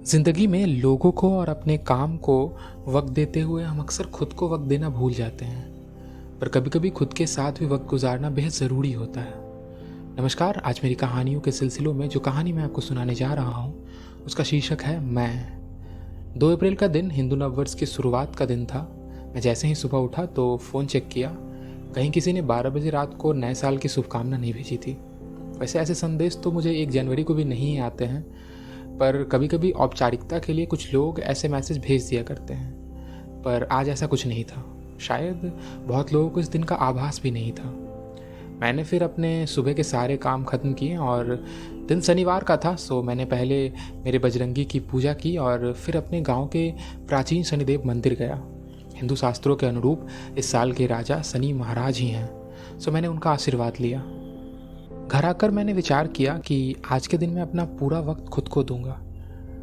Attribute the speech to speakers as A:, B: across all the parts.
A: ज़िंदगी में लोगों को और अपने काम को वक्त देते हुए हम अक्सर खुद को वक्त देना भूल जाते हैं, पर कभी कभी खुद के साथ भी वक्त गुजारना बेहद ज़रूरी होता है। नमस्कार, आज मेरी कहानियों के सिलसिलों में जो कहानी मैं आपको सुनाने जा रहा हूँ उसका शीर्षक है मैं। 2 अप्रैल का दिन हिंदू नववर्ष की शुरुआत का दिन था। मैं जैसे ही सुबह उठा तो फ़ोन चेक किया, कहीं किसी ने 12 बजे रात को नए साल की शुभकामना नहीं भेजी थी। वैसे ऐसे संदेश तो मुझे 1 जनवरी को भी नहीं आते हैं, पर कभी कभी औपचारिकता के लिए कुछ लोग ऐसे मैसेज भेज दिया करते हैं, पर आज ऐसा कुछ नहीं था। शायद बहुत लोगों को इस दिन का आभास भी नहीं था। मैंने फिर अपने सुबह के सारे काम ख़त्म किए और दिन शनिवार का था, सो मैंने पहले मेरे बजरंगी की पूजा की और फिर अपने गांव के प्राचीन शनिदेव मंदिर गया। हिंदू शास्त्रों के अनुरूप इस साल के राजा शनि महाराज ही हैं, सो मैंने उनका आशीर्वाद लिया। घर आकर मैंने विचार किया कि आज के दिन मैं अपना पूरा वक्त खुद को दूंगा।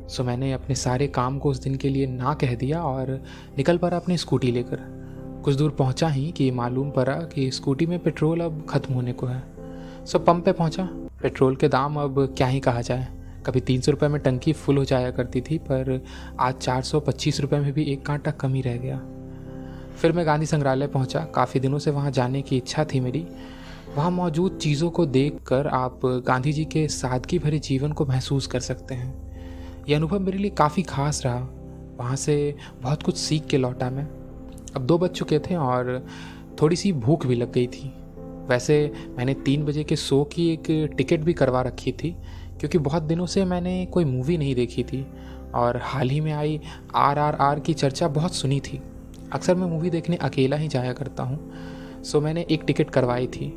A: सो मैंने अपने सारे काम को उस दिन के लिए ना कह दिया और निकल पड़ा अपनी स्कूटी लेकर। कुछ दूर पहुंचा ही कि मालूम पड़ा कि स्कूटी में पेट्रोल अब ख़त्म होने को है। सो पंप पे पहुंचा। पेट्रोल के दाम अब क्या ही कहा जाए, कभी 300 रुपये में टंकी फुल हो जाया करती थी, पर आज 425 रुपये में भी एक कांटा कम ही रह गया। फिर मैं गांधी संग्रहालय पहुंचा। काफ़ी दिनों से वहां जाने की इच्छा थी मेरी। वहाँ मौजूद चीज़ों को देखकर आप गांधी जी के सादगी भरे जीवन को महसूस कर सकते हैं। यह अनुभव मेरे लिए काफ़ी खास रहा। वहाँ से बहुत कुछ सीख के लौटा मैं। अब 2 बज चुके थे और थोड़ी सी भूख भी लग गई थी। वैसे मैंने 3 बजे के शो की एक टिकट भी करवा रखी थी, क्योंकि बहुत दिनों से मैंने कोई मूवी नहीं देखी थी और हाल ही में आई RRR की चर्चा बहुत सुनी थी। अक्सर मैं मूवी देखने अकेला ही जाया करता हूँ, सो मैंने एक टिकट करवाई थी।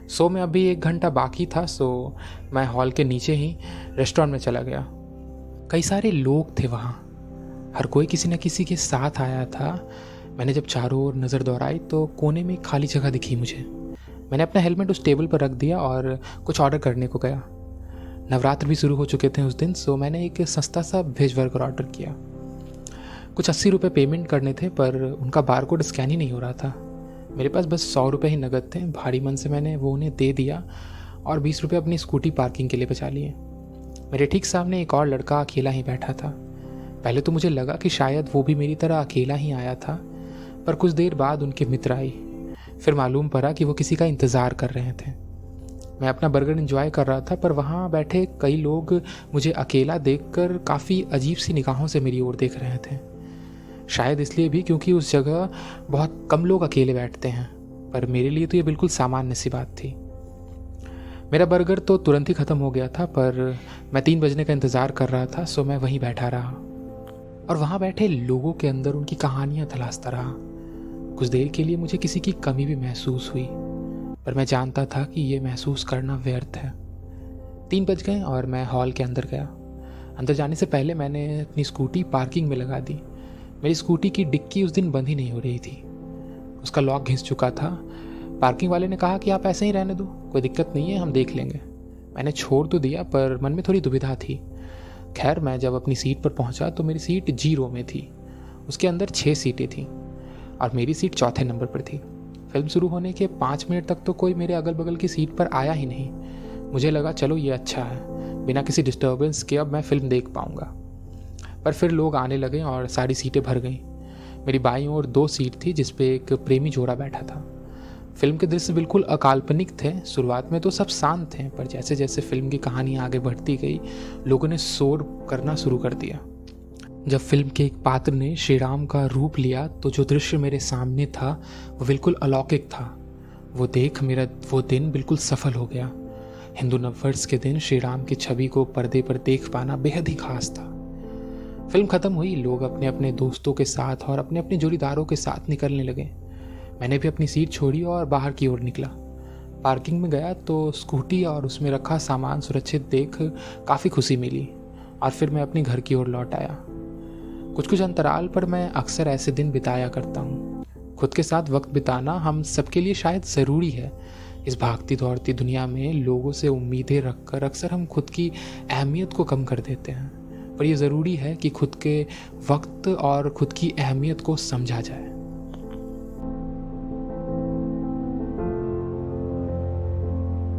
A: शो में अभी 1 घंटा बाकी था, सो मैं हॉल के नीचे ही रेस्टोरेंट में चला गया। कई सारे लोग थे वहाँ, हर कोई किसी न किसी के साथ आया था। मैंने जब चारों ओर नज़र दौड़ाई तो कोने में एक खाली जगह दिखी मुझे। मैंने अपना हेलमेट उस टेबल पर रख दिया और कुछ ऑर्डर करने को गया। नवरात्र भी शुरू हो चुके थे उस दिन, सो मैंने एक सस्ता सा वेज बर्गर ऑर्डर किया। कुछ 80 रुपये पेमेंट करने थे, पर उनका बारकोड स्कैन ही नहीं हो रहा था। मेरे पास बस 100 रुपये ही नगद थे। भारी मन से मैंने वो उन्हें दे दिया और 20 रुपये अपनी स्कूटी पार्किंग के लिए बचा लिए। मेरे ठीक सामने एक और लड़का अकेला ही बैठा था। पहले तो मुझे लगा कि शायद वो भी मेरी तरह अकेला ही आया था, पर कुछ देर बाद उनके मित्र आए। फिर मालूम पड़ा कि वो किसी का इंतज़ार कर रहे थे। मैं अपना बर्गर एंजॉय कर रहा था, पर वहाँ बैठे कई लोग मुझे अकेला देखकर काफ़ी अजीब सी निगाहों से मेरी ओर देख रहे थे। शायद इसलिए भी क्योंकि उस जगह बहुत कम लोग अकेले बैठते हैं, पर मेरे लिए तो ये बिल्कुल सामान्य सी बात थी। मेरा बर्गर तो तुरंत ही ख़त्म हो गया था, पर मैं 3 बजने का इंतज़ार कर रहा था, सो मैं वहीं बैठा रहा और वहाँ बैठे लोगों के अंदर उनकी कहानियाँ तलाशता रहा। कुछ देर के लिए मुझे किसी की कमी भी महसूस हुई, पर मैं जानता था कि ये महसूस करना व्यर्थ है। 3 बज गए और मैं हॉल के अंदर गया। अंदर जाने से पहले मैंने अपनी स्कूटी पार्किंग में लगा दी। मेरी स्कूटी की डिक्की उस दिन बंद ही नहीं हो रही थी, उसका लॉक घिस चुका था। पार्किंग वाले ने कहा कि आप ऐसे ही रहने दो, कोई दिक्कत नहीं है, हम देख लेंगे। मैंने छोड़ तो दिया, पर मन में थोड़ी दुविधा थी। खैर, मैं जब अपनी सीट पर पहुंचा तो मेरी सीट G रो में थी। उसके अंदर 6 सीटें थीं और मेरी सीट चौथे नंबर पर थी। फिल्म शुरू होने के 5 मिनट तक तो कोई मेरे अगल बगल की सीट पर आया ही नहीं। मुझे लगा चलो ये अच्छा है, बिना किसी डिस्टर्बेंस के अब मैं फिल्म देख पाऊँगा। पर फिर लोग आने लगे और सारी सीटें भर गईं। मेरी बाईं ओर 2 सीट थी जिस पे एक प्रेमी जोड़ा बैठा था। फिल्म के दृश्य बिल्कुल अकाल्पनिक थे। शुरुआत में तो सब शांत थे, पर जैसे जैसे फिल्म की कहानी आगे बढ़ती गई, लोगों ने शोर करना शुरू कर दिया। जब फिल्म के एक पात्र ने श्री राम का रूप लिया तो जो दृश्य मेरे सामने था वो बिल्कुल अलौकिक था। वो देख मेरा वो दिन बिल्कुल सफल हो गया। हिंदू नववर्ष के दिन श्री राम की छवि को पर्दे पर देख पाना बेहद ही खास था। फिल्म ख़त्म हुई, लोग अपने अपने दोस्तों के साथ और अपने अपने जोड़ीदारों के साथ निकलने लगे। मैंने भी अपनी सीट छोड़ी और बाहर की ओर निकला। पार्किंग में गया तो स्कूटी और उसमें रखा सामान सुरक्षित देख काफ़ी खुशी मिली और फिर मैं अपने घर की ओर लौट आया। कुछ कुछ अंतराल पर मैं अक्सर ऐसे दिन बिताया करता हूँ। खुद के साथ वक्त बिताना हम सबके लिए शायद ज़रूरी है। इस भागती दौड़ती दुनिया में लोगों से उम्मीदें रखकर अक्सर हम खुद की अहमियत को कम कर देते हैं, पर यह ज़रूरी है कि खुद के वक्त और खुद की अहमियत को समझा जाए।